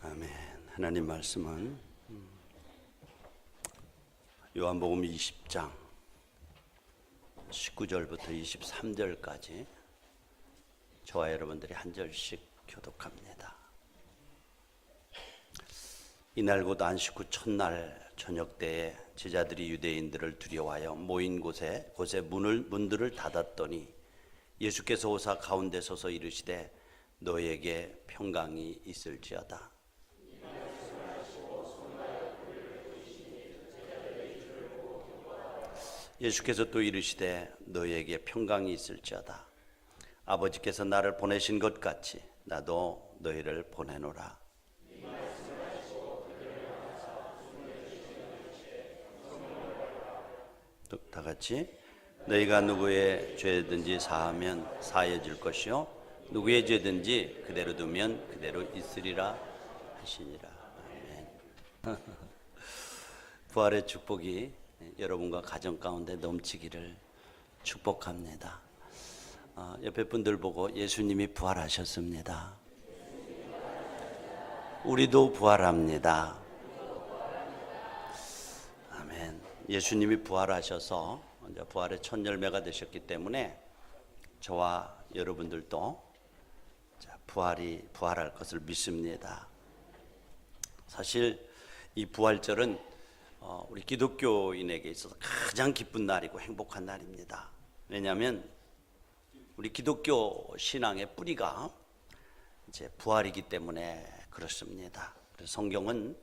아멘. 하나님 말씀은 요한복음 20장 19절부터 23절까지 저와 여러분들이 한 절씩 교독합니다. 이날 곧 안식 후 첫날 저녁 때에 제자들이 유대인들을 두려워하여 모인 곳에 문들을 닫았더니 예수께서 오사 가운데 서서 이르시되 너에게 평강이 있을지어다. 예수께서 또 이르시되 너에게 평강이 있을지어다. 아버지께서 나를 보내신 것 같이 나도 너희를 보내노라. 다 같이 너희가 누구의 죄든지 사하면 사해질 것이요 누구의 죄든지 그대로 두면 그대로 있으리라 하시니라. 아멘. 부활의 축복이 여러분과 가정 가운데 넘치기를 축복합니다. 옆에 분들 보고 예수님이 부활하셨습니다. 우리도 부활합니다. 아멘. 예수님이 부활하셔서 이제 부활의 첫 열매가 되셨기 때문에 저와 여러분들도 부활할 것을 믿습니다. 사실 이 부활절은 우리 기독교인에게 있어서 가장 기쁜 날이고 행복한 날입니다. 왜냐하면 우리 기독교 신앙의 뿌리가 이제 부활이기 때문에 그렇습니다. 그래서 성경은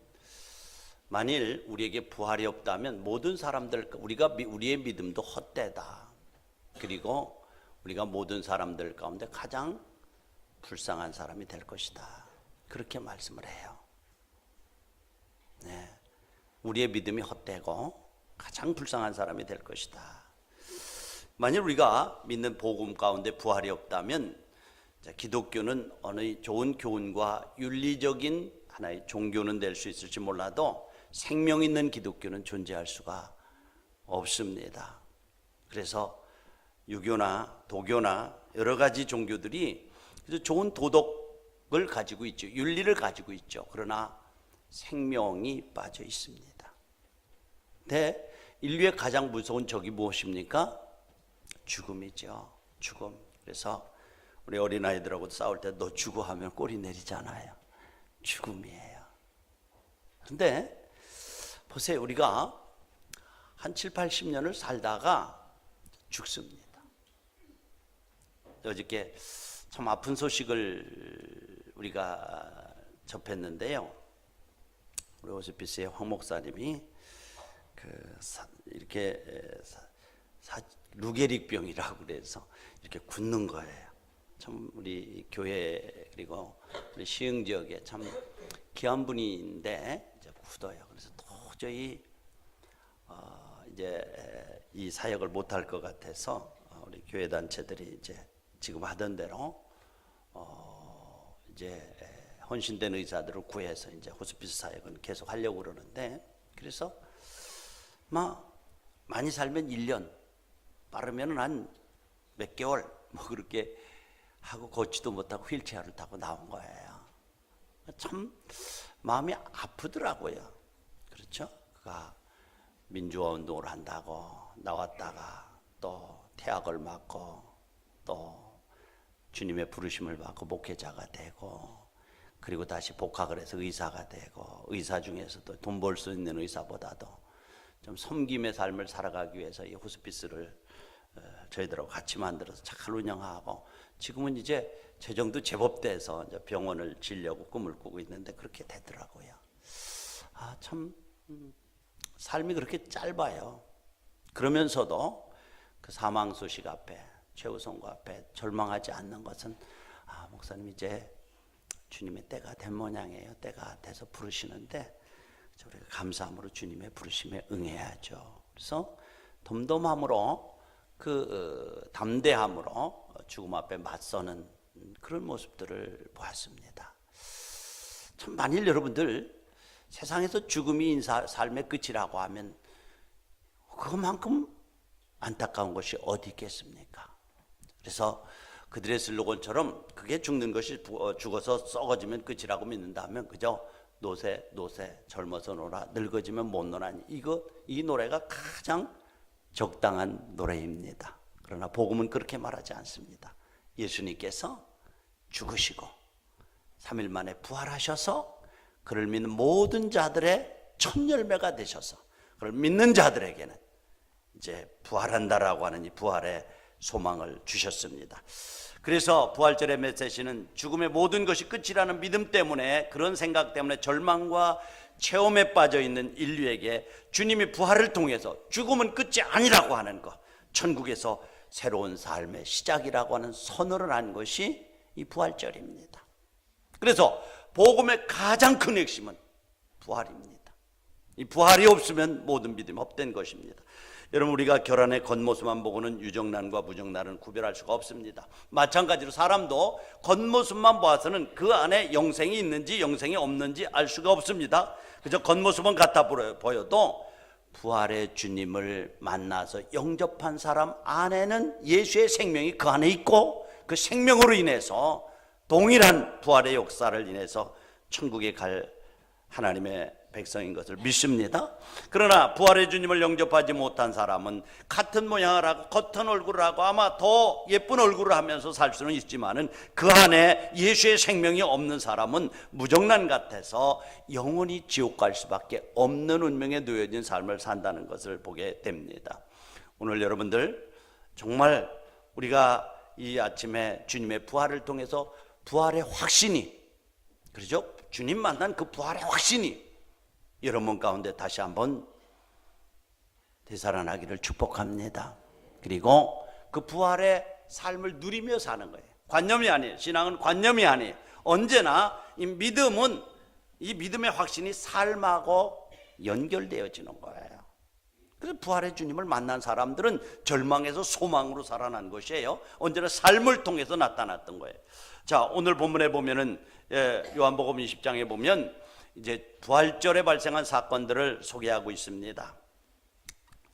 만일 우리에게 부활이 없다면 모든 사람들 우리의 믿음도 헛되다. 그리고 우리가 모든 사람들 가운데 가장 불쌍한 사람이 될 것이다. 그렇게 말씀을 해요. 네. 우리의 믿음이 헛되고 가장 불쌍한 사람이 될 것이다. 만일 우리가 믿는 복음 가운데 부활이 없다면 기독교는 어느 좋은 교훈과 윤리적인 하나의 종교는 될 수 있을지 몰라도 생명 있는 기독교는 존재할 수가 없습니다. 그래서 유교나 도교나 여러 가지 종교들이 좋은 도덕을 가지고 있죠. 윤리를 가지고 있죠. 그러나 생명이 빠져 있습니다. 근데 인류의 가장 무서운 적이 무엇입니까? 죽음이죠. 죽음. 그래서 우리 어린아이들하고 싸울 때 너 죽어 하면 꼬리 내리잖아요. 죽음이에요. 근데 보세요. 우리가 한 7, 80년을 살다가 죽습니다. 어저께 참 아픈 소식을 우리가 접했는데요. 우리 호스피스의 황 목사님이 이렇게 루게릭병이라고 그래서 이렇게 굳는 거예요. 참 우리 교회 그리고 우리 시흥 지역에 참 귀한 분인데 이제 굳어요. 그래서 도저히 이제 이 사역을 못할 것 같아서 우리 교회 단체들이 이제 지금 하던 대로 이제 헌신된 의사들을 구해서 이제 호스피스 사역은 계속 하려고 그러는데, 그래서 많이 살면 1년, 빠르면 한 몇 개월 그렇게 하고 걷지도 못하고 휠체어를 타고 나온 거예요. 참 마음이 아프더라고요. 그렇죠? 그가 민주화 운동을 한다고 나왔다가 또 태학을 맞고 또 주님의 부르심을 받고 목회자가 되고, 그리고 다시 복학을 해서 의사가 되고, 의사 중에서도 돈 벌 수 있는 의사보다도 좀 섬김의 삶을 살아가기 위해서 이 호스피스를 저희들하고 같이 만들어서 잘 운영하고, 지금은 이제 재정도 제법 돼서 이제 병원을 지려고 꿈을 꾸고 있는데 그렇게 되더라고요. 참 삶이 그렇게 짧아요. 그러면서도 그 사망 소식 앞에, 최후 선고 앞에 절망하지 않는 것은 목사님 이제 주님의 때가 된 모양이에요. 때가 돼서 부르시는데 우리가 감사함으로 주님의 부르심에 응해야죠. 그래서 덤덤함으로 담대함으로 죽음 앞에 맞서는 그런 모습들을 보았습니다. 참 만일 여러분들 세상에서 죽음이 삶의 끝이라고 하면 그만큼 안타까운 것이 어디 있겠습니까? 그래서 그들의 슬로건처럼 그게 죽는 것이 죽어서 썩어지면 끝이라고 믿는다 하면 그저 노세 젊어서 놀아 늙어지면 못 놀아니 이 노래가 가장 적당한 노래입니다. 그러나 복음은 그렇게 말하지 않습니다. 예수님께서 죽으시고 3일 만에 부활하셔서 그를 믿는 모든 자들의 첫 열매가 되셔서 그를 믿는 자들에게는 이제 부활한다라고 하는 이 부활의 소망을 주셨습니다. 그래서 부활절의 메시지는 죽음의 모든 것이 끝이라는 믿음 때문에, 그런 생각 때문에 절망과 체험에 빠져 있는 인류에게 주님이 부활을 통해서 죽음은 끝이 아니라고 하는 것, 천국에서 새로운 삶의 시작이라고 하는 선언을 한 것이 이 부활절입니다. 그래서 복음의 가장 큰 핵심은 부활입니다. 이 부활이 없으면 모든 믿음이 헛된 것입니다. 여러분, 우리가 결혼의 겉모습만 보고는 유정란과 무정란을 구별할 수가 없습니다. 마찬가지로 사람도 겉모습만 봐서는 그 안에 영생이 있는지 영생이 없는지 알 수가 없습니다. 그저 겉모습은 같아 보여도 부활의 주님을 만나서 영접한 사람 안에는 예수의 생명이 그 안에 있고, 그 생명으로 인해서 동일한 부활의 역사를 인해서 천국에 갈 하나님의 백성인 것을 믿습니다. 그러나 부활의 주님을 영접하지 못한 사람은 같은 모양을 하고 겉은 얼굴을 하고 아마 더 예쁜 얼굴을 하면서 살 수는 있지만은 그 안에 예수의 생명이 없는 사람은 무정란 같아서 영원히 지옥 갈 수밖에 없는 운명에 놓여진 삶을 산다는 것을 보게 됩니다. 오늘 여러분들 정말 우리가 이 아침에 주님의 부활을 통해서 부활의 확신이, 그렇죠? 주님 만난 그 부활의 확신이 여러분 가운데 다시 한번 되살아나기를 축복합니다. 그리고 그 부활의 삶을 누리며 사는 거예요. 관념이 아니에요. 신앙은 관념이 아니에요. 언제나 이 믿음은, 이 믿음의 확신이 삶하고 연결되어지는 거예요. 그래서 부활의 주님을 만난 사람들은 절망에서 소망으로 살아난 것이에요. 언제나 삶을 통해서 나타났던 거예요. 자, 오늘 본문에 보면은 요한복음 20장에 보면 이제 부활절에 발생한 사건들을 소개하고 있습니다.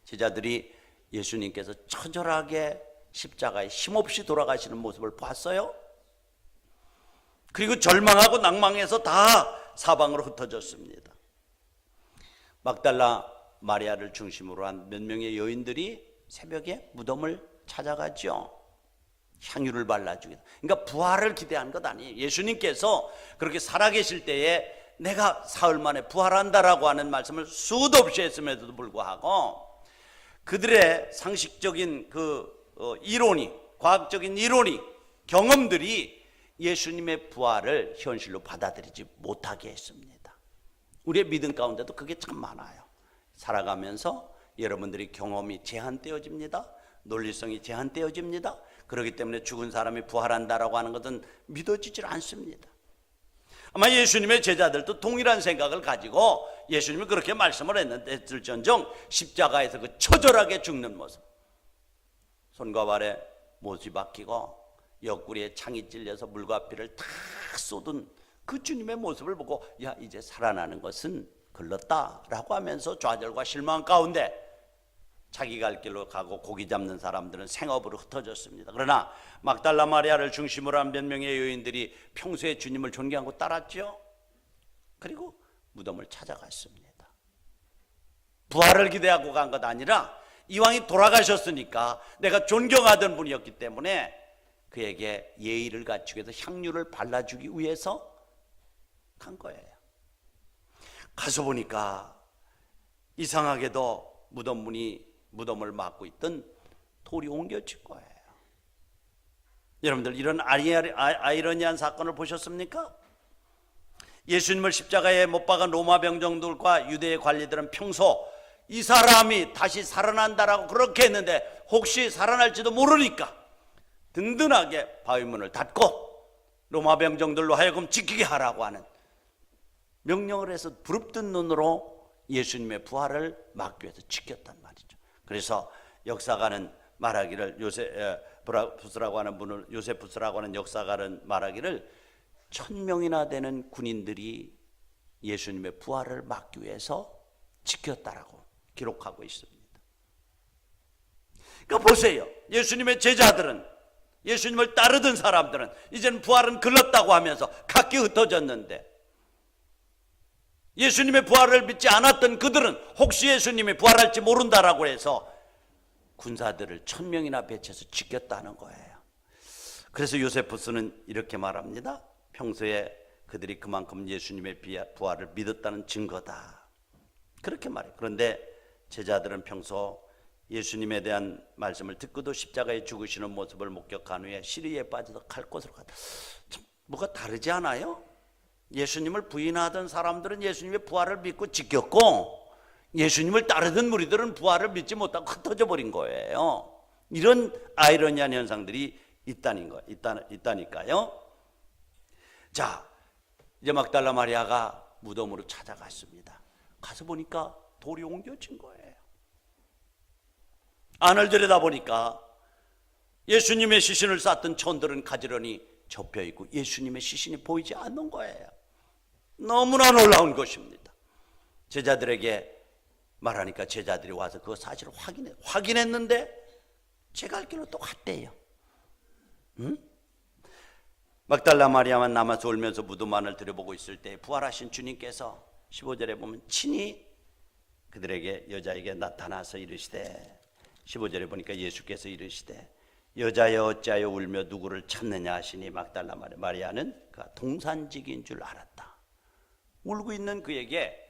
제자들이 예수님께서 처절하게 십자가에 힘없이 돌아가시는 모습을 봤어요. 그리고 절망하고 낭망해서 다 사방으로 흩어졌습니다. 막달라 마리아를 중심으로 한 몇 명의 여인들이 새벽에 무덤을 찾아가죠. 향유를 발라주기도. 그러니까 부활을 기대한 것 아니에요. 예수님께서 그렇게 살아계실 때에 내가 사흘 만에 부활한다라고 하는 말씀을 수도 없이 했음에도 불구하고 그들의 상식적인 이론이, 과학적인 이론이, 경험들이 예수님의 부활을 현실로 받아들이지 못하게 했습니다. 우리의 믿음 가운데도 그게 참 많아요. 살아가면서 여러분들이 경험이 제한되어집니다. 논리성이 제한되어집니다. 그렇기 때문에 죽은 사람이 부활한다라고 하는 것은 믿어지질 않습니다. 아마 예수님의 제자들도 동일한 생각을 가지고 예수님이 그렇게 말씀을 했을전정 십자가에서 그 처절하게 죽는 모습, 손과 발에 못이 박히고 옆구리에 창이 찔려서 물과 피를 다 쏟은 그 주님의 모습을 보고 야, 이제 살아나는 것은 글렀다라고 하면서 좌절과 실망 가운데 자기 갈 길로 가고 고기 잡는 사람들은 생업으로 흩어졌습니다. 그러나 막달라 마리아를 중심으로 한 몇 명의 여인들이 평소에 주님을 존경하고 따랐죠. 그리고 무덤을 찾아갔습니다. 부활을 기대하고 간 것 아니라 이왕이 돌아가셨으니까 내가 존경하던 분이었기 때문에 그에게 예의를 갖추기 위해서 향유를 발라주기 위해서 간 거예요. 가서 보니까 이상하게도 무덤을 막고 있던 돌이 옮겨진 거예요. 여러분들 이런 아이러니한 사건을 보셨습니까? 예수님을 십자가에 못 박은 로마 병정들과 유대의 관리들은 평소 이 사람이 다시 살아난다라고 그렇게 했는데 혹시 살아날지도 모르니까 든든하게 바위문을 닫고 로마 병정들로 하여금 지키게 하라고 하는 명령을 해서 부릅뜬 눈으로 예수님의 부활을 막기 위해서 지켰단 말이죠. 그래서 역사가는 말하기를 요세푸스라고 하는 역사가는 말하기를 1000명이나 되는 군인들이 예수님의 부활을 막기 위해서 지켰다라고 기록하고 있습니다. 그러니까 보세요. 예수님의 제자들은 예수님을 따르던 사람들은 이제는 부활은 글렀다고 하면서 각기 흩어졌는데, 예수님의 부활을 믿지 않았던 그들은 혹시 예수님이 부활할지 모른다라고 해서 군사들을 1000명이나 배치해서 지켰다는 거예요. 그래서 요세푸스는 이렇게 말합니다. 평소에 그들이 그만큼 예수님의 부활을 믿었다는 증거다, 그렇게 말해요. 그런데 제자들은 평소 예수님에 대한 말씀을 듣고도 십자가에 죽으시는 모습을 목격한 후에 시리에 빠져서 갈 곳으로 갔다. 참 뭐가 다르지 않아요? 예수님을 부인하던 사람들은 예수님의 부활을 믿고 지켰고, 예수님을 따르던 무리들은 부활을 믿지 못하고 흩어져 버린 거예요. 이런 아이러니한 현상들이 있다니까요. 자, 이제 막달라 마리아가 무덤으로 찾아갔습니다. 가서 보니까 돌이 옮겨진 거예요. 안을 들여다보니까 예수님의 시신을 쌌던 천들은 가지런히 접혀있고 예수님의 시신이 보이지 않는 거예요. 너무나 놀라운 것입니다. 제자들에게 말하니까 제자들이 와서 그 사실을 확인했는데 제가 알기로 똑같대요. 응? 막달라 마리아만 남아서 울면서 무덤 안을 들여보고 있을 때 부활하신 주님께서 15절에 보면 친히 그들에게, 여자에게 나타나서 이르시되, 15절에 보니까 예수께서 이르시되 여자여 어찌하여 울며 누구를 찾느냐 하시니 막달라 마리아는 그가 동산직인 줄 알았다. 울고 있는 그에게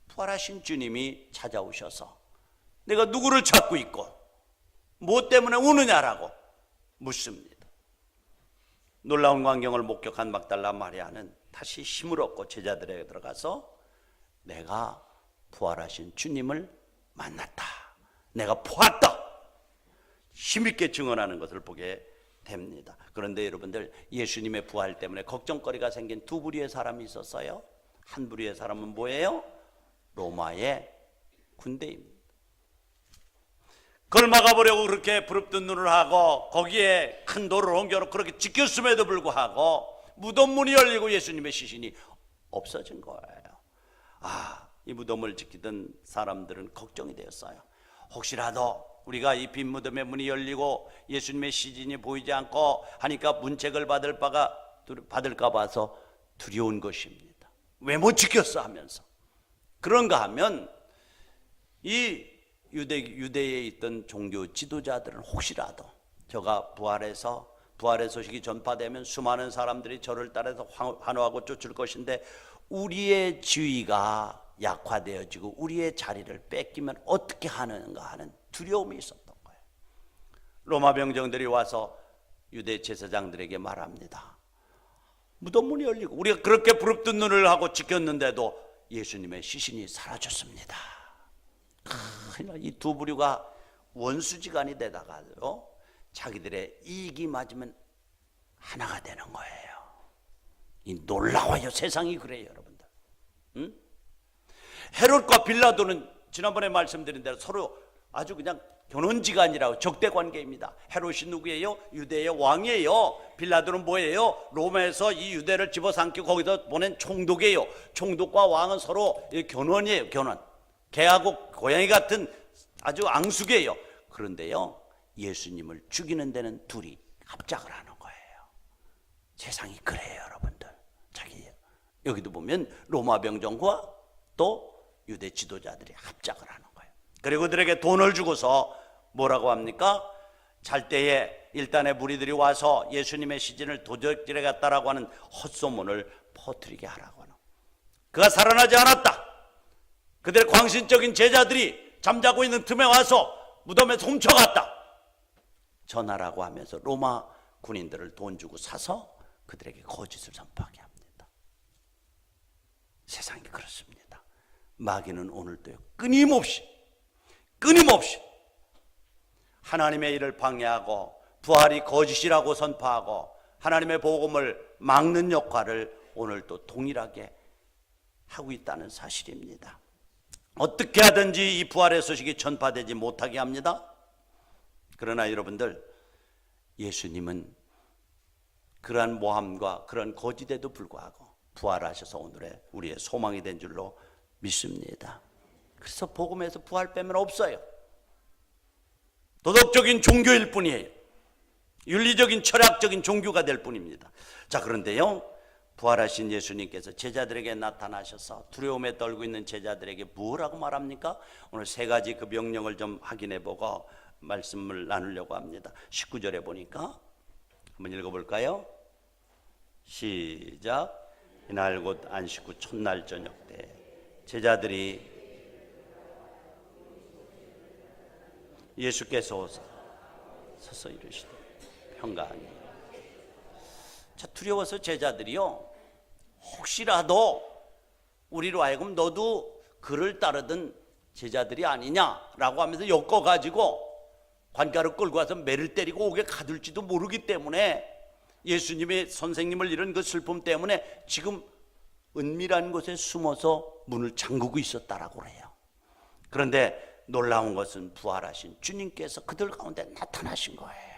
부활하신 주님이 찾아오셔서 내가 누구를 찾고 있고 무엇 때문에 우느냐라고 묻습니다. 놀라운 광경을 목격한 막달라 마리아는 다시 힘을 얻고 제자들에게 들어가서 내가 부활하신 주님을 만났다, 내가 보았다, 힘있게 증언하는 것을 보게 됩니다. 그런데 여러분들, 예수님의 부활 때문에 걱정거리가 생긴 두 부류의 사람이 있었어요. 한 부류의 사람은 뭐예요? 로마의 군대입니다. 그걸 막아보려고 그렇게 부릅뜬 눈을 하고 거기에 큰 돌을 옮겨놓고 그렇게 지켰음에도 불구하고 무덤 문이 열리고 예수님의 시신이 없어진 거예요. 이 무덤을 지키던 사람들은 걱정이 되었어요. 혹시라도 우리가 이 빈 무덤의 문이 열리고 예수님의 시신이 보이지 않고 하니까 문책을 받을까 봐서 두려운 것입니다. 왜 못 지켰어 하면서. 그런가 하면 이 유대에 있던 종교 지도자들은 혹시라도 저가 부활의 소식이 전파되면 수많은 사람들이 저를 따라서 환호하고 쫓을 것인데 우리의 지위가 약화되어지고 우리의 자리를 뺏기면 어떻게 하는가 하는 두려움이 있었던 거예요. 로마 병정들이 와서 유대 제사장들에게 말합니다. 무덤 문이 열리고 우리가 그렇게 부릅뜬 눈을 하고 지켰는데도 예수님의 시신이 사라졌습니다. 이 두 부류가 원수지간이 되다가요, 자기들의 이익이 맞으면 하나가 되는 거예요. 이 놀라워요. 세상이 그래요, 여러분들. 헤롯과 빌라도는 지난번에 말씀드린 대로 서로 아주 그냥 견혼지간이라고 적대 관계입니다. 헤롯이 누구예요? 유대의 왕이에요. 빌라도는 뭐예요? 로마에서 이 유대를 집어삼키고 거기서 보낸 총독이에요. 총독과 왕은 서로 견혼이에요. 견혼. 개하고 고양이 같은 아주 앙숙이에요. 그런데요, 예수님을 죽이는 데는 둘이 합작을 하는 거예요. 세상이 그래요, 여러분들. 여기도 보면 로마 병정과 또 유대 지도자들이 합작을 하는 거예요. 그리고 그들에게 돈을 주고서 뭐라고 합니까? 잘 때에 일단의 무리들이 와서 예수님의 시신을 도적질해 갔다라고 하는 헛소문을 퍼뜨리게 하라고 하는. 그가 살아나지 않았다. 그들의 광신적인 제자들이 잠자고 있는 틈에 와서 무덤에서 훔쳐갔다 전하라고 하면서 로마 군인들을 돈 주고 사서 그들에게 거짓을 선포하게 합니다. 세상이 그렇습니다. 마귀는 오늘도 끊임없이 하나님의 일을 방해하고 부활이 거짓이라고 선포하고 하나님의 복음을 막는 역할을 오늘도 동일하게 하고 있다는 사실입니다. 어떻게 하든지 이 부활의 소식이 전파되지 못하게 합니다. 그러나 여러분들, 예수님은 그러한 모함과 그런 거짓에도 불구하고 부활하셔서 오늘의 우리의 소망이 된 줄로 믿습니다. 그래서 복음에서 부활 빼면 없어요. 도덕적인 종교일 뿐이에요. 윤리적인 철학적인 종교가 될 뿐입니다. 자, 그런데요, 부활하신 예수님께서 제자들에게 나타나셔서 두려움에 떨고 있는 제자들에게 뭐라고 말합니까? 오늘 세 가지 그 명령을 좀 확인해 보고 말씀을 나누려고 합니다. 19절에 보니까 한번 읽어볼까요? 시작. 이날 곧 안식 후 첫날 저녁 때 제자들이 예수께서 서서 이르시되 평강이. 자, 두려워서 제자들이요, 혹시라도 우리로 하여금 너도 그를 따르던 제자들이 아니냐라고 하면서 엮어가지고 관가로 끌고 와서 매를 때리고 옥에 가둘지도 모르기 때문에, 예수님의 선생님을 잃은 그 슬픔 때문에 지금 은밀한 곳에 숨어서 문을 잠그고 있었다라고 그래요. 그런데 놀라운 것은 부활하신 주님께서 그들 가운데 나타나신 거예요.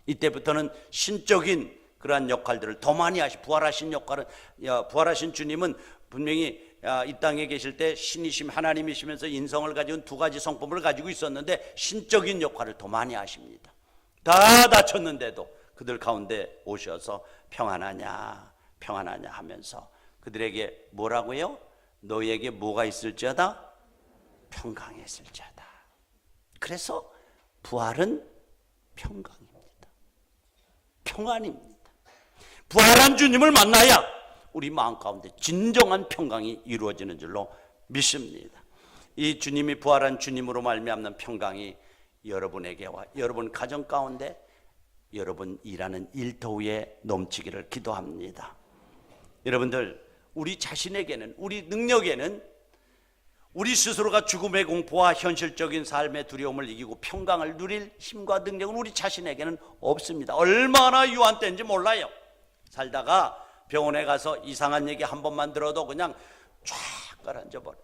이때부터는 신적인 그러한 역할들을 더 많이 부활하신 역할은, 부활하신 주님은 분명히 이 땅에 계실 때 신이심 하나님이시면서 인성을 가지고 두 가지 성품을 가지고 있었는데 신적인 역할을 더 많이 하십니다. 다 다쳤는데도 그들 가운데 오셔서 평안하냐 평안하냐 하면서 그들에게 뭐라고요? 너희에게 뭐가 있을지어다? 평강이 있을지어다. 그래서 부활은 평강입니다. 평안입니다. 부활한 주님을 만나야 우리 마음 가운데 진정한 평강이 이루어지는 줄로 믿습니다. 이 주님이 부활한 주님으로 말미암는 평강이 여러분에게와 여러분 가정 가운데 여러분 일하는 일터에 넘치기를 기도합니다. 여러분들, 우리 자신에게는, 우리 능력에는 우리 스스로가 죽음의 공포와 현실적인 삶의 두려움을 이기고 평강을 누릴 힘과 능력은 우리 자신에게는 없습니다. 얼마나 유한 때인지 몰라요. 살다가 병원에 가서 이상한 얘기 한 번만 들어도 그냥 쫙 가라앉아버려요.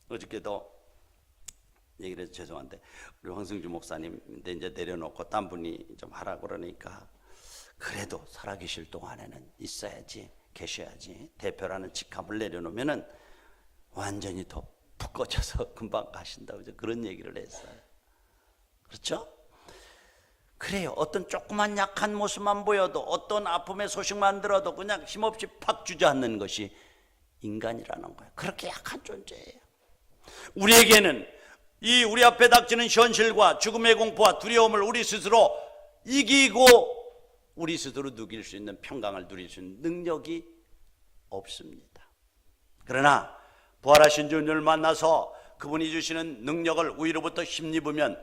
어저께도 얘기를 해서 죄송한데, 우리 황승주 목사님인데 이제 내려놓고 딴 분이 좀 하라고 그러니까, 그래도 살아계실 동안에는 있어야지, 계셔야지, 대표라는 직함을 내려놓으면은 완전히 더 푹 꺼져서 금방 가신다고 그런 얘기를 했어요. 그렇죠? 그래요. 어떤 조그만 약한 모습만 보여도, 어떤 아픔의 소식만 들어도 그냥 힘없이 팍 주저앉는 것이 인간이라는 거예요. 그렇게 약한 존재예요. 우리에게는 이 우리 앞에 닥치는 현실과 죽음의 공포와 두려움을 우리 스스로 이기고 우리 스스로 누릴 수 있는 평강을 누릴 수 있는 능력이 없습니다. 그러나 부활하신 주님을 만나서 그분이 주시는 능력을 위로부터 힘입으면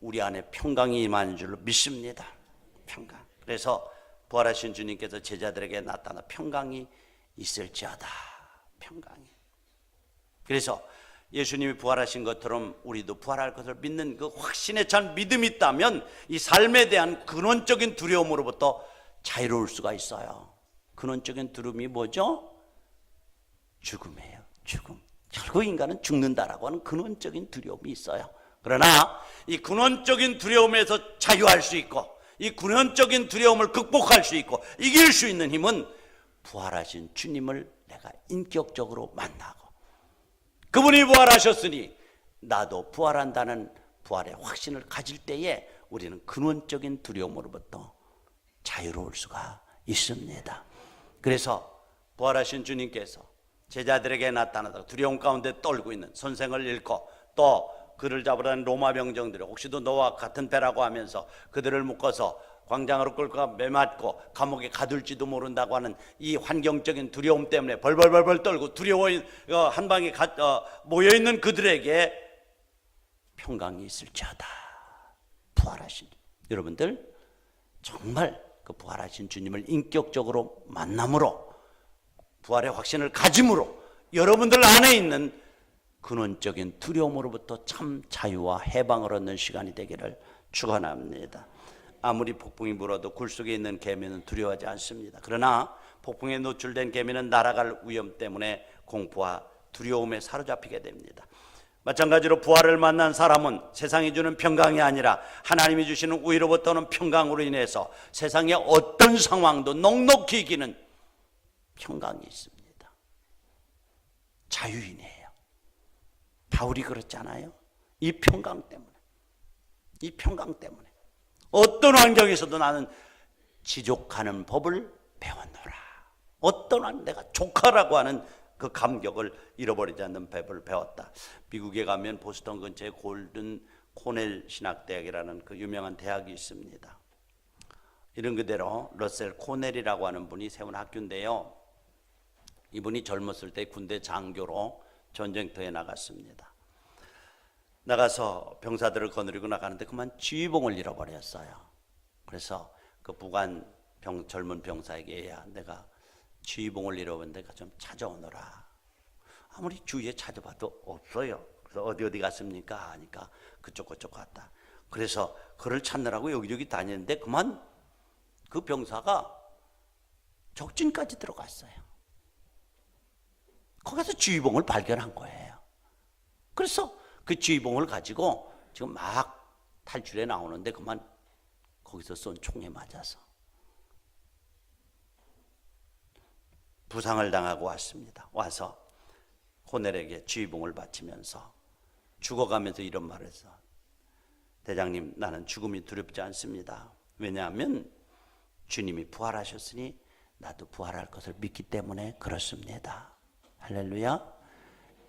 우리 안에 평강이 임하는 줄로 믿습니다. 평강. 그래서 부활하신 주님께서 제자들에게 나타나 평강이 있을지어다. 평강이. 그래서 예수님이 부활하신 것처럼 우리도 부활할 것을 믿는 그 확신에 찬 믿음이 있다면 이 삶에 대한 근원적인 두려움으로부터 자유로울 수가 있어요. 근원적인 두려움이 뭐죠? 죽음이에요. 죽음. 결국 인간은 죽는다라고 하는 근원적인 두려움이 있어요. 그러나 이 근원적인 두려움에서 자유할 수 있고, 이 근원적인 두려움을 극복할 수 있고 이길 수 있는 힘은 부활하신 주님을 내가 인격적으로 만나고, 그분이 부활하셨으니 나도 부활한다는 부활의 확신을 가질 때에 우리는 근원적인 두려움으로부터 자유로울 수가 있습니다. 그래서 부활하신 주님께서 제자들에게 나타나서 두려움 가운데 떨고 있는 선생을 잃고 또 그를 잡으려는 로마 병정들이 혹시도 너와 같은 배라고 하면서 그들을 묶어서 광장으로 끌고 매맞고 감옥에 가둘지도 모른다고 하는 이 환경적인 두려움 때문에 벌벌벌벌 떨고 두려워 한 방에 모여있는 그들에게 평강이 있을지어다. 부활하신 여러분들, 정말 그 부활하신 주님을 인격적으로 만남으로, 부활의 확신을 가짐으로 여러분들 안에 있는 근원적인 두려움으로부터 참 자유와 해방을 얻는 시간이 되기를 축원합니다. 아무리 폭풍이 불어도 굴 속에 있는 개미는 두려워하지 않습니다. 그러나 폭풍에 노출된 개미는 날아갈 위험 때문에 공포와 두려움에 사로잡히게 됩니다. 마찬가지로 부활을 만난 사람은 세상이 주는 평강이 아니라 하나님이 주시는 위로부터는 평강으로 인해서 세상의 어떤 상황도 넉넉히 이기는 평강이 있습니다. 자유인이에요. 바울이 그렇잖아요. 이 평강 때문에 어떤 환경에서도 나는 지족하는 법을 배웠노라. 어떤 내가 조카라고 하는 그 감격을 잃어버리지 않는 법을 배웠다. 미국에 가면 보스턴 근처에 골든 코넬 신학대학이라는 그 유명한 대학이 있습니다. 이런 그대로 러셀 코넬이라고 하는 분이 세운 학교인데요. 이분이 젊었을 때 군대 장교로 전쟁터에 나갔습니다. 나가서 병사들을 거느리고 나가는데 그만 지휘봉을 잃어버렸어요. 그래서 그 부관 젊은 병사에게, 야, 내가 지휘봉을 잃어버렸는데 좀 찾아오너라. 아무리 주위에 찾아봐도 없어요. 그래서 어디 갔습니까? 하니까 그쪽 갔다. 그래서 그를 찾느라고 여기저기 다녔는데 그만 그 병사가 적진까지 들어갔어요. 거기서 지휘봉을 발견한 거예요. 그래서 그 지휘봉을 가지고 지금 막 탈출해 나오는데 그만 거기서 쏜 총에 맞아서 부상을 당하고 왔습니다. 와서 코넬에게 지휘봉을 바치면서 죽어가면서 이런 말을 했어. 대장님, 나는 죽음이 두렵지 않습니다. 왜냐하면 주님이 부활하셨으니 나도 부활할 것을 믿기 때문에 그렇습니다. 할렐루야.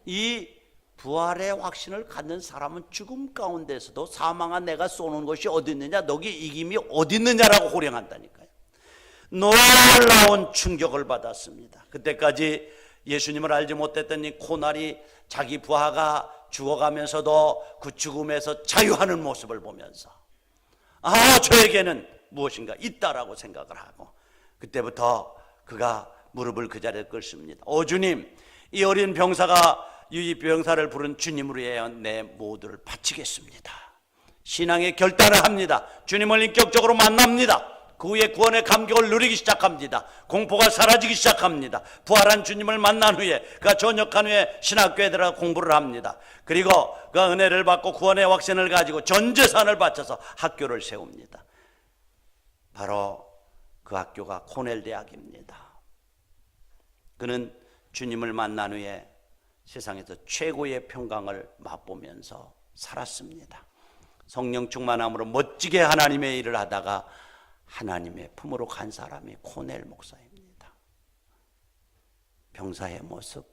이 부활의 확신을 갖는 사람은 죽음 가운데서도 사망한 내가 쏘는 것이 어디 있느냐, 너기 이김이 어디 있느냐라고 호령한다니까요. 놀라운 충격을 받았습니다. 그때까지 예수님을 알지 못했던 이 코넬이 자기 부하가 죽어가면서도 그 죽음에서 자유하는 모습을 보면서 저에게는 무엇인가 있다라고 생각을 하고, 그때부터 그가 무릎을 그 자리에 꿇습니다. 주님, 이 어린 병사가 이 병사를 부른 주님으로 위하여 내 모두를 바치겠습니다. 신앙의 결단을 합니다. 주님을 인격적으로 만납니다. 그 후에 구원의 감격을 누리기 시작합니다. 공포가 사라지기 시작합니다. 부활한 주님을 만난 후에, 그가 전역한 후에 신학교에 들어가 공부를 합니다. 그리고 그 은혜를 받고 구원의 확신을 가지고 전 재산을 바쳐서 학교를 세웁니다. 바로 그 학교가 코넬 대학입니다. 그는 주님을 만난 후에 세상에서 최고의 평강을 맛보면서 살았습니다. 성령 충만함으로 멋지게 하나님의 일을 하다가 하나님의 품으로 간 사람이 코넬 목사입니다. 병사의 모습,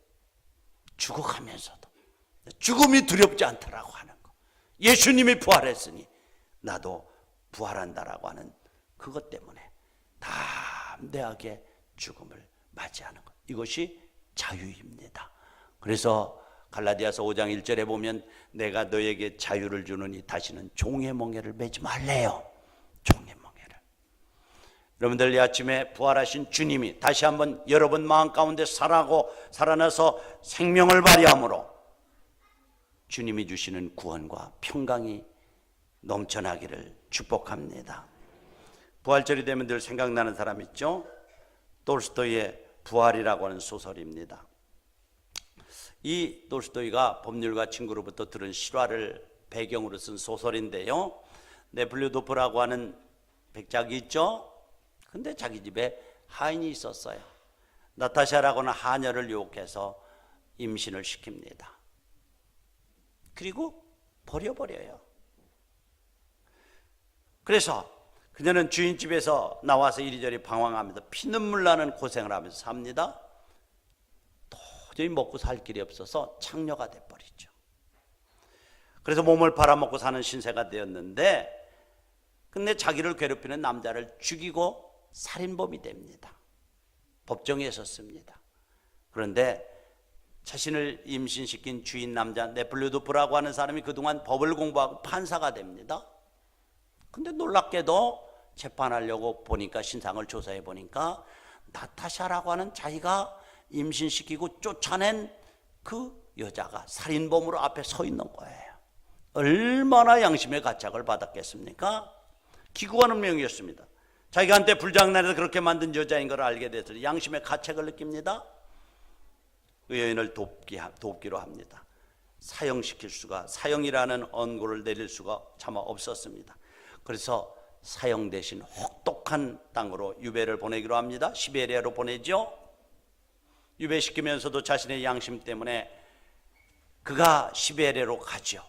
죽어가면서도 죽음이 두렵지 않다라고 하는 거, 예수님이 부활했으니 나도 부활한다라고 하는 그것 때문에 담대하게 죽음을 맞이하는 것, 이것이 자유입니다. 그래서 갈라디아서 5장 1절에 보면 내가 너에게 자유를 주느니 다시는 종의 멍에를 매지 말래요. 종의 멍에를. 여러분들, 이 아침에 부활하신 주님이 다시 한번 여러분 마음 가운데 살아나서 생명을 발휘함으로 주님이 주시는 구원과 평강이 넘쳐나기를 축복합니다. 부활절이 되면 늘 생각나는 사람 있죠? 톨스토이의 부활이라고 하는 소설입니다. 이 톨스토이가 법률가 친구로부터 들은 실화를 배경으로 쓴 소설인데요, 네플류도프라고 하는 백작이 있죠? 근데 자기 집에 하인이 있었어요. 나타샤라고 하는 하녀를 유혹해서 임신을 시킵니다. 그리고 버려버려요. 그래서 그녀는 주인집에서 나와서 이리저리 방황하면서 피눈물 나는 고생을 하면서 삽니다. 도저히 먹고 살 길이 없어서 창녀가 돼버리죠. 그래서 몸을 팔아먹고 사는 신세가 되었는데, 근데 자기를 괴롭히는 남자를 죽이고 살인범이 됩니다. 법정에 섰습니다. 그런데 자신을 임신시킨 주인 남자 네플류도프라고 하는 사람이 그동안 법을 공부하고 판사가 됩니다. 근데 놀랍게도 재판하려고 보니까, 신상을 조사해 보니까 나타샤라고 하는 자기가 임신시키고 쫓아낸 그 여자가 살인범으로 앞에 서 있는 거예요. 얼마나 양심의 가책을 받았겠습니까? 기구한 운명이었습니다. 자기가 한때 불장난해서 그렇게 만든 여자인 걸 알게 돼서 양심의 가책을 느낍니다. 의인을 돕기로 합니다. 사형이라는 언고를 내릴 수가 차마 없었습니다. 그래서 사형 대신 혹독한 땅으로 유배를 보내기로 합니다. 시베리아로 보내죠. 유배시키면서도 자신의 양심 때문에 그가 시베리아로 가죠.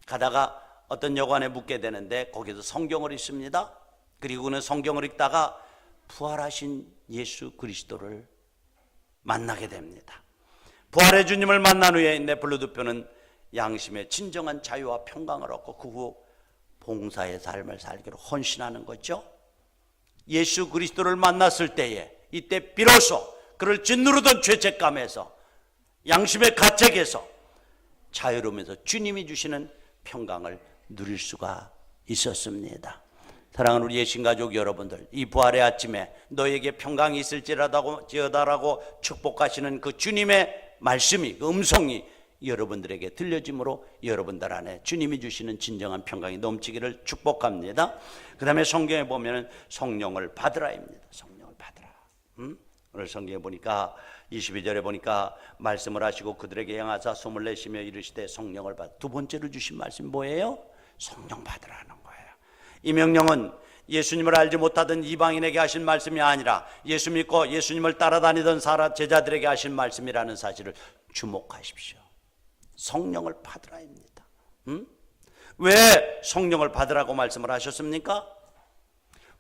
가다가 어떤 여관에 묵게 되는데 거기서 성경을 읽습니다. 그리고는 성경을 읽다가 부활하신 예수 그리스도를 만나게 됩니다. 부활의 주님을 만난 후에 네블루드표는 양심의 진정한 자유와 평강을 얻고 그 후 봉사의 삶을 살기로 헌신하는 거죠. 예수 그리스도를 만났을 때에 이때 비로소 그를 짓누르던 죄책감에서 양심의 가책에서 자유로우면서 주님이 주시는 평강을 누릴 수가 있었습니다. 사랑하는 우리 예신가족 여러분들, 이 부활의 아침에 너에게 평강이 있을지어다라고 축복하시는 그 주님의 말씀이, 그 음성이 여러분들에게 들려짐으로 여러분들 안에 주님이 주시는 진정한 평강이 넘치기를 축복합니다. 그 다음에 성경에 보면 성령을 받으라입니다. 성령을 받으라. 오늘 성경에 보니까 22절에 보니까 말씀을 하시고 그들에게 행하사 숨을 내쉬며 이르시되 성령을 받으라. 두 번째로 주신 말씀이 뭐예요? 성령 받으라는 거예요. 이 명령은 예수님을 알지 못하던 이방인에게 하신 말씀이 아니라 예수 믿고 예수님을 따라다니던 제자들에게 하신 말씀이라는 사실을 주목하십시오. 성령을 받으라입니다. 왜 성령을 받으라고 말씀을 하셨습니까?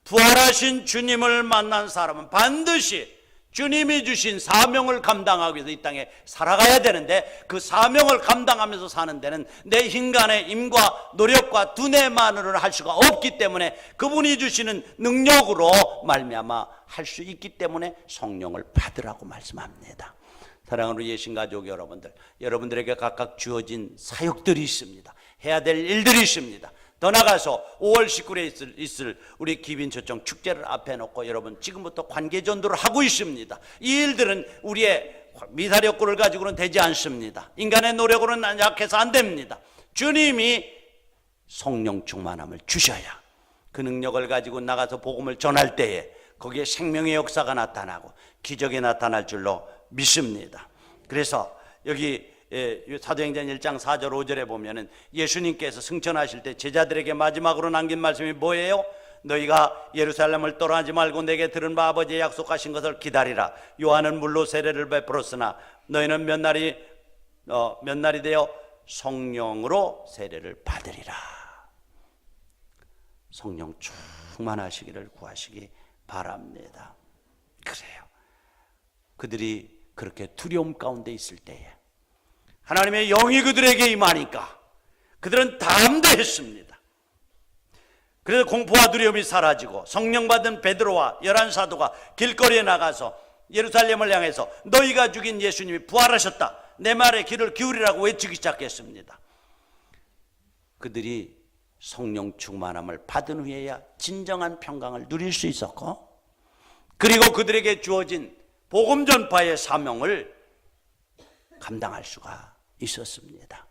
부활하신 주님을 만난 사람은 반드시 주님이 주신 사명을 감당하기 위해서 이 땅에 살아가야 되는데, 그 사명을 감당하면서 사는 데는 내 인간의 힘과 노력과 두뇌만으로는 할 수가 없기 때문에 그분이 주시는 능력으로 말미암아 할 수 있기 때문에 성령을 받으라고 말씀합니다. 사랑하는 예신가족 여러분들, 여러분들에게 각각 주어진 사역들이 있습니다. 해야 될 일들이 있습니다. 더 나가서 5월 19일에 있을 우리 기빈초청 축제를 앞에 놓고 여러분 지금부터 관계전도를 하고 있습니다. 이 일들은 우리의 미사력구를 가지고는 되지 않습니다. 인간의 노력으로는 약해서 안 됩니다. 주님이 성령 충만함을 주셔야 그 능력을 가지고 나가서 복음을 전할 때에 거기에 생명의 역사가 나타나고 기적이 나타날 줄로 믿습니다. 그래서 여기 사도행전 1장 4절 5절에 보면은 예수님께서 승천하실 때 제자들에게 마지막으로 남긴 말씀이 뭐예요? 너희가 예루살렘을 떠나지 말고 내게 들은 바 아버지의 약속하신 것을 기다리라. 요한은 물로 세례를 베풀었으나 너희는 몇 날이 되어 성령으로 세례를 받으리라. 성령 충만하시기를 구하시기 바랍니다. 그래요. 그들이 그렇게 두려움 가운데 있을 때에 하나님의 영이 그들에게 임하니까 그들은 담대했습니다. 그래서 공포와 두려움이 사라지고 성령 받은 베드로와 11사도가 길거리에 나가서 예루살렘을 향해서 너희가 죽인 예수님이 부활하셨다, 내 말에 귀를 기울이라고 외치기 시작했습니다. 그들이 성령 충만함을 받은 후에야 진정한 평강을 누릴 수 있었고, 그리고 그들에게 주어진 복음 전파의 사명을 감당할 수가 있었습니다.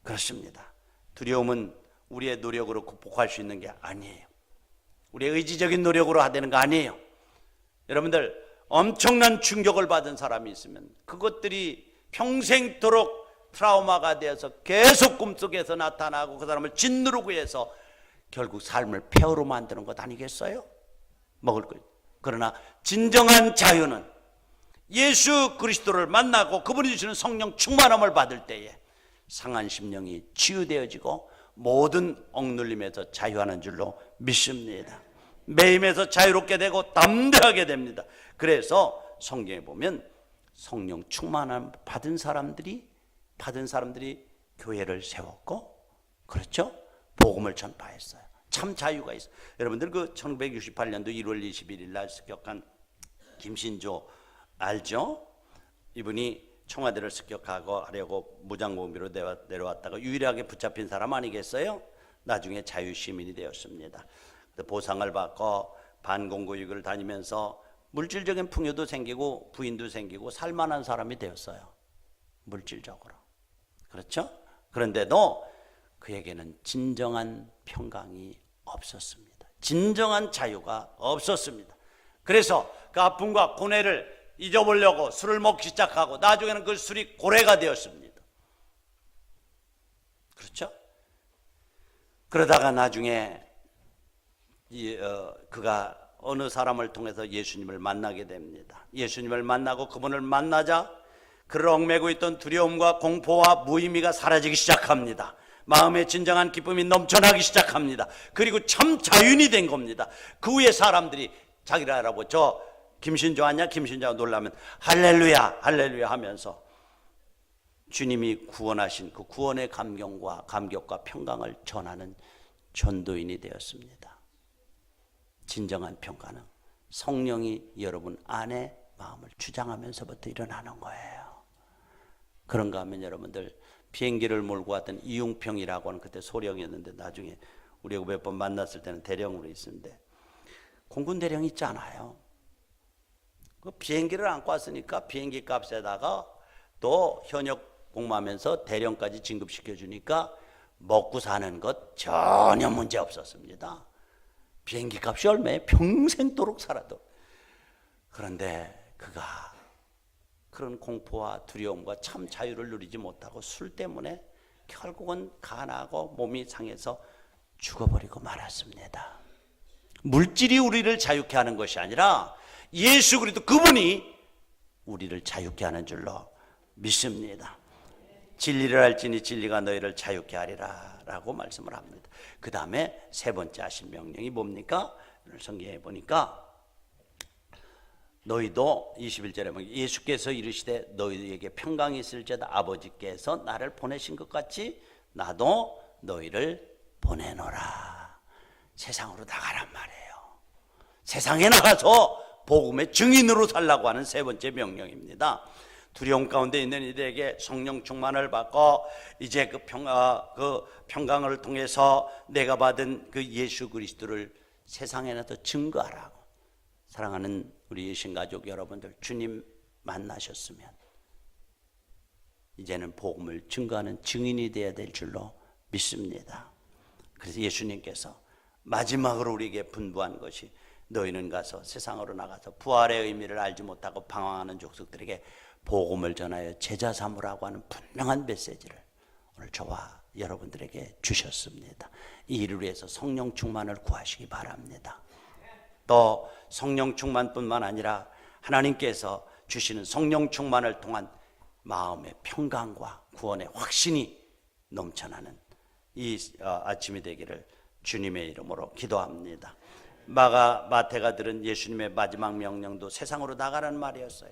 그렇습니다. 두려움은 우리의 노력으로 극복할 수 있는 게 아니에요. 우리의 의지적인 노력으로 하는 거 아니에요. 여러분들, 엄청난 충격을 받은 사람이 있으면 그것들이 평생토록 트라우마가 되어서 계속 꿈속에서 나타나고 그 사람을 짓누르고 해서 결국 삶을 폐허로 만드는 것 아니겠어요? 먹을 거. 그러나 진정한 자유는 예수 그리스도를 만나고 그분이 주시는 성령 충만함을 받을 때에 상한 심령이 치유되어지고 모든 억눌림에서 자유하는 줄로 믿습니다. 매임에서 자유롭게 되고 담대하게 됩니다. 그래서 성경에 보면 성령 충만함 받은 사람들이 교회를 세웠고, 그렇죠? 복음을 전파했어요. 참 자유가 있어요. 여러분들 그 1968년도 1월 21일 날 습격한 김신조 알죠? 이분이 청와대를 습격하려고 무장공비로 내려왔다가 유일하게 붙잡힌 사람 아니겠어요? 나중에 자유시민이 되었습니다. 보상을 받고 반공고육을 다니면서 물질적인 풍요도 생기고 부인도 생기고 살만한 사람이 되었어요. 물질적으로. 그렇죠? 그런데도 그에게는 진정한 평강이 없었습니다. 진정한 자유가 없었습니다. 그래서 그 아픔과 고뇌를 잊어보려고 술을 먹기 시작하고 나중에는 그 술이 고래가 되었습니다. 그렇죠? 그러다가 나중에 그가 어느 사람을 통해서 예수님을 만나게 됩니다. 예수님을 만나고 그분을 만나자 그를 얽매고 있던 두려움과 공포와 무의미가 사라지기 시작합니다. 마음의 진정한 기쁨이 넘쳐나기 시작합니다. 그리고 참 자윤이 된 겁니다. 그 후에 사람들이 자기를 알아보고 저 김신조 아니야? 김신조 놀라면 할렐루야 할렐루야 하면서 주님이 구원하신 그 구원의 감격과 평강을 전하는 전도인이 되었습니다. 진정한 평가는 성령이 여러분 안에 마음을 주장하면서부터 일어나는 거예요. 그런가 하면 여러분들 비행기를 몰고 왔던 이용평이라고 하는 그때 소령이었는데 나중에 우리가 몇 번 만났을 때는 대령으로 있었는데 공군 대령 있잖아요. 그 비행기를 안고 왔으니까 비행기 값에다가 또 현역 복무하면서 대령까지 진급시켜 주니까 먹고 사는 것 전혀 문제 없었습니다. 비행기 값이 얼마에 평생도록 살아도. 그런데 그가 그런 공포와 두려움과 참 자유를 누리지 못하고 술 때문에 결국은 가난하고 몸이 상해서 죽어버리고 말았습니다. 물질이 우리를 자유케 하는 것이 아니라 예수 그리스도 그분이 우리를 자유케 하는 줄로 믿습니다. 진리를 알지니 진리가 너희를 자유케 하리라 라고 말씀을 합니다. 그 다음에 세 번째 하신 명령이 뭡니까? 성경에 보니까 너희도 21절에 보면 예수께서 이르시되 너희에게 평강이 있을지어다 아버지께서 나를 보내신 것 같이 나도 너희를 보내노라. 세상으로 나가란 말이에요. 세상에 나가서 복음의 증인으로 살라고 하는 세 번째 명령입니다. 두려움 가운데 있는 이들에게 성령 충만을 받고 이제 그 평강을 통해서 내가 받은 그 예수 그리스도를 세상에 나서 증거하라고. 사랑하는 우리 신가족 여러분들, 주님 만나셨으면 이제는 복음을 증거하는 증인이 되어야 될 줄로 믿습니다. 그래서 예수님께서 마지막으로 우리에게 분부한 것이 너희는 가서 세상으로 나가서 부활의 의미를 알지 못하고 방황하는 족속들에게 복음을 전하여 제자 삼으라고 하는 분명한 메시지를 오늘 저와 여러분들에게 주셨습니다. 이 일을 위해서 성령 충만을 구하시기 바랍니다. 또 성령 충만뿐만 아니라 하나님께서 주시는 성령 충만을 통한 마음의 평강과 구원의 확신이 넘쳐나는 이 아침이 되기를 주님의 이름으로 기도합니다. 마태가 들은 예수님의 마지막 명령도 세상으로 나가라는 말이었어요.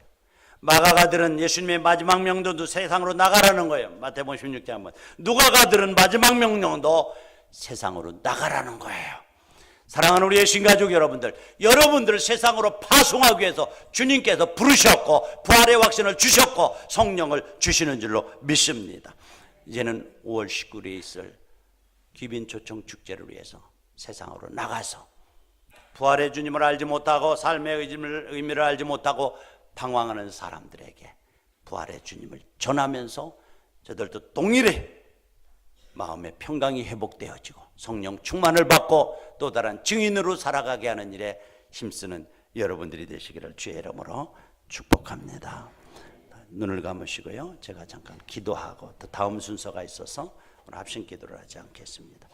마가가 들은 예수님의 마지막 명령도 세상으로 나가라는 거예요. 마태복음 16장 한번. 누가가 들은 마지막 명령도 세상으로 나가라는 거예요. 사랑하는 우리 신가족 여러분들 세상으로 파송하기 위해서 주님께서 부르셨고 부활의 확신을 주셨고 성령을 주시는 줄로 믿습니다. 이제는 5월 19일에 있을 귀빈 초청 축제를 위해서 세상으로 나가서 부활의 주님을 알지 못하고 삶의 의미를 알지 못하고 방황하는 사람들에게 부활의 주님을 전하면서 저들도 동일해 마음의 평강이 회복되어지고 성령 충만을 받고 또 다른 증인으로 살아가게 하는 일에 힘쓰는 여러분들이 되시기를 주의 이름으로 축복합니다. 눈을 감으시고요. 제가 잠깐 기도하고 또 다음 순서가 있어서 오늘 합심 기도를 하지 않겠습니다.